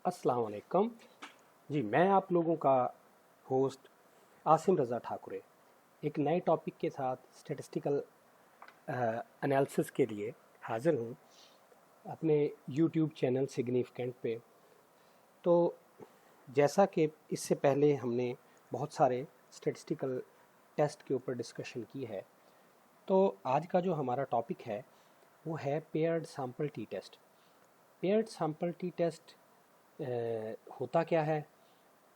अस्सलाम वालेकुम जी। मैं आप लोगों का होस्ट आसिम रज़ा ठाकुरे एक नए टॉपिक के साथ स्टैटिस्टिकल एनालिसिस के लिए हाज़िर हूँ अपने यूट्यूब चैनल सिग्निफिकेंट पे। तो जैसा कि इससे पहले हमने बहुत सारे स्टैटिस्टिकल टेस्ट के ऊपर डिस्कशन की है, तो आज का जो हमारा टॉपिक है वो है paired sample T test. Paired sample T test होता क्या है,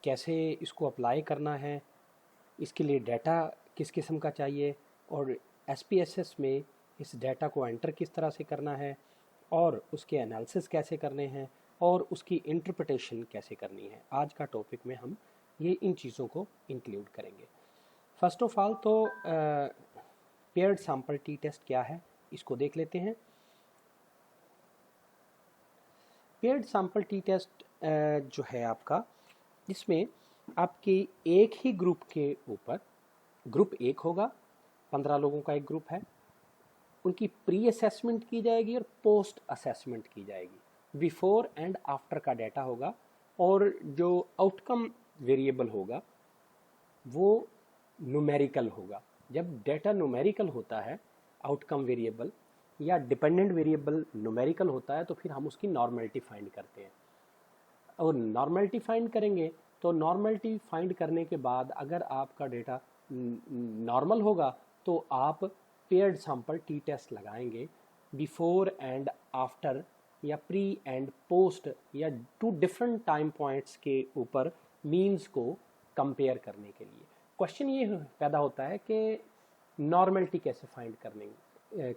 कैसे इसको अप्लाई करना है, इसके लिए डाटा किस किस्म का चाहिए और एसपीएसएस में इस डाटा को एंटर किस तरह से करना है और उसके एनालिसिस कैसे करने हैं और उसकी इंटरप्रिटेशन कैसे करनी है। आज का टॉपिक में हम ये इन चीज़ों को इंक्लूड करेंगे। फर्स्ट ऑफ ऑल तो पेयर्ड सैंपल टी टेस्ट क्या है इसको देख लेते हैं। पेयर्ड सैंपल टी टेस्ट जो है आपका, इसमें आपके एक ही ग्रुप के ऊपर, ग्रुप एक होगा, 15 लोगों का एक ग्रुप है, उनकी प्री असेसमेंट की जाएगी और पोस्ट असेसमेंट की जाएगी। बिफोर एंड आफ्टर का डाटा होगा और जो आउटकम वेरिएबल होगा वो न्यूमेरिकल होगा। जब डाटा न्यूमेरिकल होता है, आउटकम वेरिएबल या डिपेंडेंट वेरिएबल न्यूमेरिकल होता है, तो फिर हम उसकी नॉर्मलिटी फाइंड करते हैं। और नॉर्मलिटी फाइंड करेंगे तो नॉर्मलिटी फाइंड करने के बाद अगर आपका डेटा नॉर्मल होगा तो आप पेयर्ड सैंपल टी टेस्ट लगाएंगे बिफोर एंड आफ्टर या प्री एंड पोस्ट या टू डिफरेंट टाइम पॉइंट्स के ऊपर मीन्स को कंपेयर करने के लिए। क्वेश्चन ये पैदा होता है कि नॉर्मलिटी कैसे फाइंड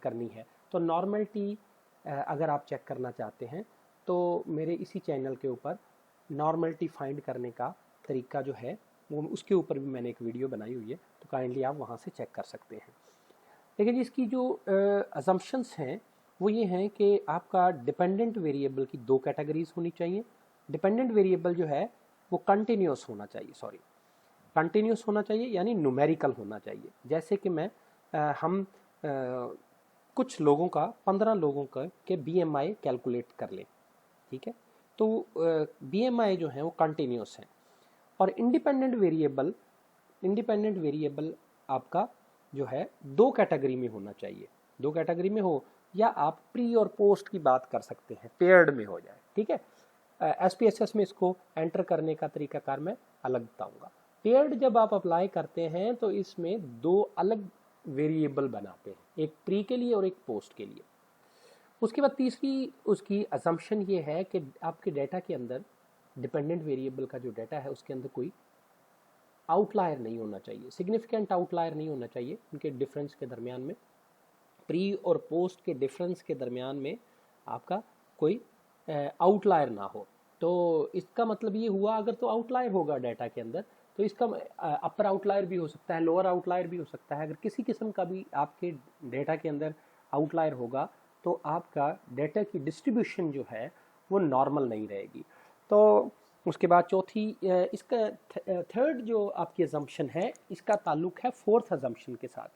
करनी है। तो नॉर्मलिटी अगर आप चेक करना चाहते हैं तो मेरे इसी चैनल के ऊपर नॉर्मलिटी फाइंड करने का तरीका जो है वो उसके ऊपर भी मैंने एक वीडियो बनाई हुई है, तो काइंडली आप वहाँ से चेक कर सकते हैं। लेकिन इसकी जो असम्पशंस हैं वो ये हैं कि आपका डिपेंडेंट वेरिएबल की दो कैटेगरीज होनी चाहिए। डिपेंडेंट वेरिएबल जो है वो कंटिन्यूस होना चाहिए, कंटिन्यूस होना चाहिए यानी न्यूमेरिकल होना चाहिए। जैसे कि हम कुछ लोगों का, 15 लोगों का के BMI कैलकुलेट कर लें, ठीक है, तो BMI जो है वो कंटिन्यूस है। और इंडिपेंडेंट वेरिएबल आपका जो है दो कैटेगरी में होना चाहिए, दो कैटेगरी में हो, या आप प्री और पोस्ट की बात कर सकते हैं, पेयर्ड में हो जाए, ठीक है। SPSS में इसको एंटर करने का तरीकाकार मैं अलग बताऊंगा। पेयर्ड जब आप अप्लाई करते हैं तो इसमें दो अलग वेरिएबल बनाते हैं, एक प्री के लिए और एक पोस्ट के लिए। उसके बाद तीसरी उसकी असम्पशन ये है कि आपके डाटा के अंदर, डिपेंडेंट वेरिएबल का जो डाटा है उसके अंदर कोई आउटलायर नहीं होना चाहिए, सिग्निफिकेंट आउटलायर नहीं होना चाहिए उनके डिफरेंस के दरमियान में। प्री और पोस्ट के डिफरेंस के दरमियान में आपका कोई आउटलायर ना हो। तो इसका मतलब ये हुआ, अगर तो आउटलायर होगा डाटा के अंदर तो इसका अपर आउटलायर भी हो सकता है, लोअर आउटलायर भी हो सकता है। अगर किसी किस्म का भी आपके डाटा के अंदर आउटलायर होगा तो आपका डाटा की डिस्ट्रीब्यूशन जो है वो नॉर्मल नहीं रहेगी। तो उसके बाद चौथी, इसका थर्ड जो आपकी अजम्पशन है इसका ताल्लुक है फोर्थ अजम्पशन के साथ।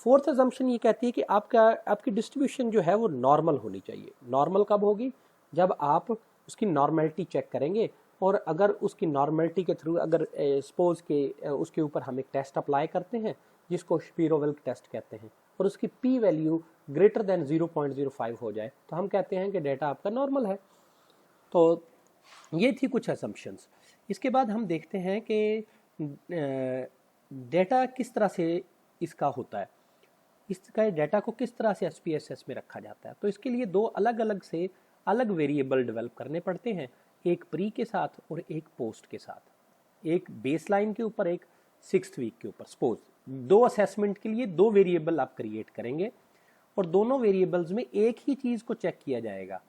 फोर्थ अजम्पशन ये कहती है कि आपकी डिस्ट्रीब्यूशन जो है वो नॉर्मल होनी चाहिए। नॉर्मल कब होगी? जब आप उसकी नॉर्मलिटी चेक करेंगे और अगर उसकी नॉर्मलिटी के थ्रू, अगर सपोज के उसके ऊपर हम एक टेस्ट अप्लाई करते हैं जिसको शपीरो-विल्क टेस्ट कहते हैं और उसकी पी वैल्यू ग्रेटर देन 0.05 हो जाए तो हम कहते हैं कि डाटा आपका नॉर्मल है। तो ये थी कुछ असम्पशंस। इसके बाद हम देखते हैं कि डाटा किस तरह से इसका होता है, इसका डाटा को किस तरह से SPSS में रखा जाता है। तो इसके लिए दो अलग अलग से अलग वेरिएबल डेवलप करने पड़ते हैं, एक प्री के साथ और एक पोस्ट के साथ, एक बेसलाइन के ऊपर, एक 6th वीक के ऊपर। सपोज दो असेसमेंट के लिए दो वेरिएबल आप क्रिएट करेंगे और दोनों वेरिएबल्स में एक ही चीज़ को चेक किया जाएगा,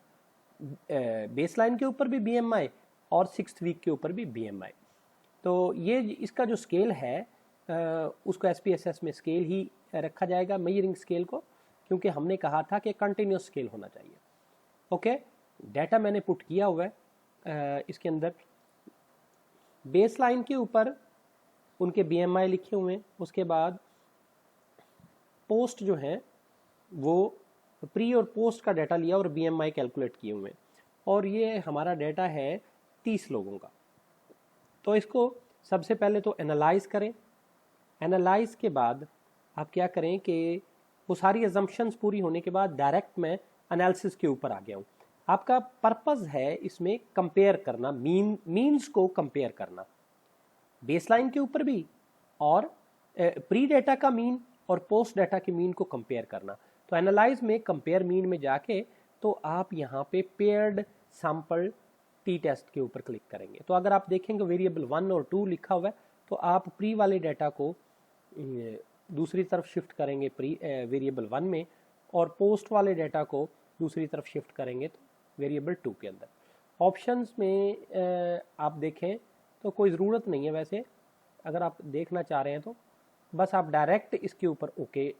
बेसलाइन के ऊपर भी BMI और 6th वीक के ऊपर भी BMI। तो ये इसका जो स्केल है उसको SPSS में स्केल ही रखा जाएगा, मेजरिंग स्केल को, क्योंकि हमने कहा था कि कंटिन्यूस स्केल होना चाहिए। ओके, डाटा मैंने पुट किया हुआ है इसके अंदर। बेसलाइन के ऊपर उनके BMI लिखे हुए हैं, उसके बाद पोस्ट जो है वो प्री और पोस्ट का डाटा लिया और BMI कैलकुलेट किए हुए हैं, और ये हमारा डेटा है 30 लोगों का। तो इसको सबसे पहले तो एनालाइज करें। एनालाइज के बाद आप क्या करें कि वो सारी अजम्पशंस पूरी होने के बाद डायरेक्ट मैं एनालिसिस के ऊपर आ गया हूँ। आपका पर्पस है इसमें कंपेयर करना, मीन्स को कंपेयर करना, बेसलाइन के ऊपर भी और प्री डेटा का मीन और पोस्ट डाटा के मीन को कंपेयर करना। तो एनालाइज में कंपेयर मीन में जाके तो आप यहाँ पे पेयर्ड सैंपल टी टेस्ट के ऊपर क्लिक करेंगे। तो अगर आप देखेंगे वेरिएबल 1 और 2 लिखा हुआ है तो आप प्री वाले डाटा को दूसरी तरफ शिफ्ट करेंगे प्री वेरिएबल 1 में, और पोस्ट वाले डाटा को दूसरी तरफ शिफ्ट करेंगे तो वेरिएबल 2 के अंदर। ऑप्शंस में आप देखें तो कोई ज़रूरत नहीं है वैसे, अगर आप देखना चाह रहे हैं तो बस आप डायरेक्ट इसके ऊपर ओके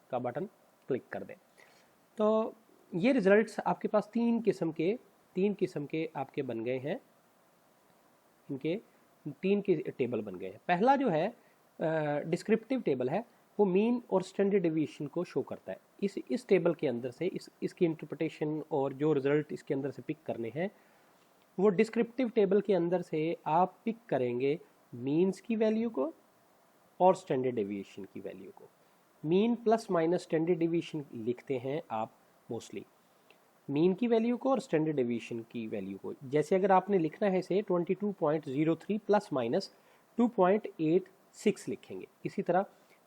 का बटन क्लिक कर दें। तो ये रिजल्ट्स आपके पास तीन किस्म के आपके बन गए हैं, इनके 3 के टेबल बन गए हैं। पहला जो है डिस्क्रिप्टिव टेबल है, वो मीन और स्टैंडर्ड डेविएशन को शो करता है। इस टेबल के अंदर से इसकी इंटरप्रिटेशन और जो रिजल्ट इसके अंदर से पिक करने हैं, वो डिस्क्रिप्टिव टेबल के अंदर से आप पिक करेंगे मीन्स की वैल्यू को और स्टैंडर्ड डेविएशन की वैल्यू को। Mean plus minus standard deviation लिखते हैं आप मोस्टली, मीन की वैल्यू को और स्टैंडर्ड डेविएशन की वैल्यू को। जैसे अगर आपने लिखना है इसे 22.03 प्लस माइनस 2.86 लिखेंगे। इसी तरह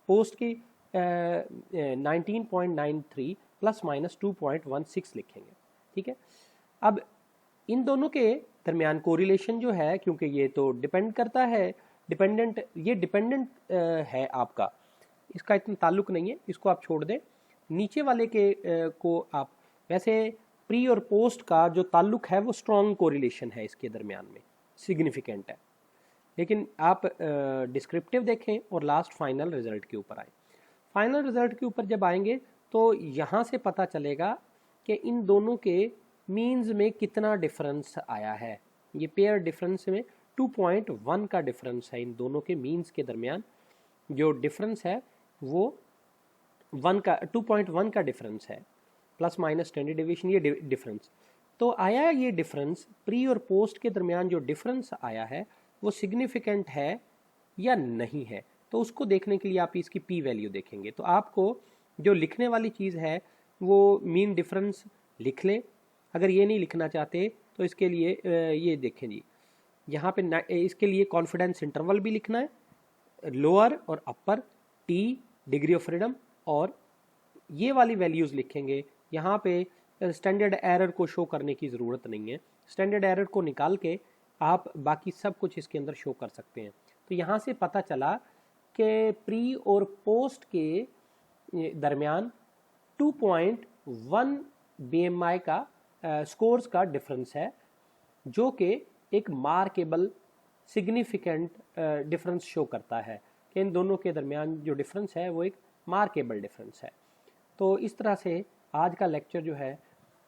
पोस्ट की 19.93 प्लस माइनस 2.16 लिखेंगे। ठीक है, अब इन दोनों के दरमियान कोरिलेशन जो है, क्योंकि ये तो डिपेंड करता है, डिपेंडेंट है आपका, इसका इतना ताल्लुक नहीं है, इसको आप छोड़ दें। नीचे वाले के को आप, वैसे प्री और पोस्ट का जो ताल्लुक है वो स्ट्रॉन्ग कोरिलेशन है इसके दरमियान में, सिग्निफिकेंट है। लेकिन आप डिस्क्रिप्टिव देखें और लास्ट फाइनल रिजल्ट के ऊपर आए। फाइनल रिजल्ट के ऊपर जब आएंगे तो यहाँ से पता चलेगा कि इन दोनों के मीन्स में कितना डिफरेंस आया है। ये पेयर डिफरेंस में 2.1 का डिफरेंस है इन दोनों के मीन्स के दरमियान। जो डिफरेंस है वो 2.1 का डिफरेंस है, प्लस माइनस स्टैंडर्ड डेविएशन, ये डिफरेंस तो आया। ये डिफरेंस प्री और पोस्ट के दरमियान जो डिफरेंस आया है वो सिग्निफिकेंट है या नहीं है, तो उसको देखने के लिए आप इसकी पी वैल्यू देखेंगे। तो आपको जो लिखने वाली चीज़ है वो मीन डिफरेंस लिख लें। अगर ये नहीं लिखना चाहते तो इसके लिए ये देखें जी, यहाँ पे इसके लिए कॉन्फिडेंस इंटरवल भी लिखना है, लोअर और अपर, टी डिग्री ऑफ फ्रीडम, और ये वाली वैल्यूज़ लिखेंगे। यहाँ पे स्टैंडर्ड एरर को शो करने की ज़रूरत नहीं है, स्टैंडर्ड एरर को निकाल के आप बाकी सब कुछ इसके अंदर शो कर सकते हैं। तो यहाँ से पता चला कि प्री और पोस्ट के दरमियान 2.1 BMI का स्कोर्स का डिफरेंस है, जो कि एक मार्केबल सिग्निफिकेंट डिफरेंस शो करता है कि इन दोनों के दरमियान जो डिफरेंस है वो एक मार्केबल डिफरेंस है। तो इस तरह से आज का लेक्चर जो है,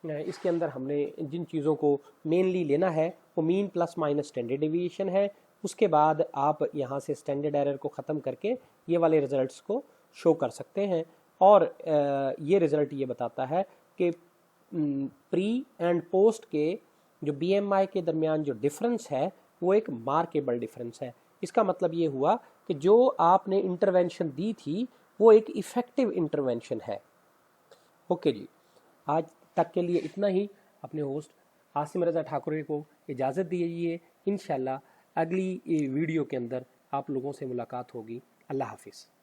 इसके अंदर हमने जिन चीज़ों को मेनली लेना है वो mean plus minus standard deviation है। उसके बाद आप यहाँ से स्टैंडर्ड एरर को ख़त्म करके ये वाले रिजल्ट्स को शो कर सकते हैं। और ये रिज़ल्ट ये बताता है कि प्री एंड पोस्ट के जो BMI के दरमियान जो डिफरेंस है वो एक मार्केबल डिफरेंस है। इसका मतलब ये हुआ कि जो आपने इंटरवेंशन दी थी वो एक इफ़ेक्टिव इंटरवेंशन है। ओके जी, आज तक के लिए इतना ही। अपने होस्ट आसिम रज़ा ठाकुर को इजाज़त दीजिए। इंशाल्लाह अगली वीडियो के अंदर आप लोगों से मुलाकात होगी। अल्लाह हाफिज़।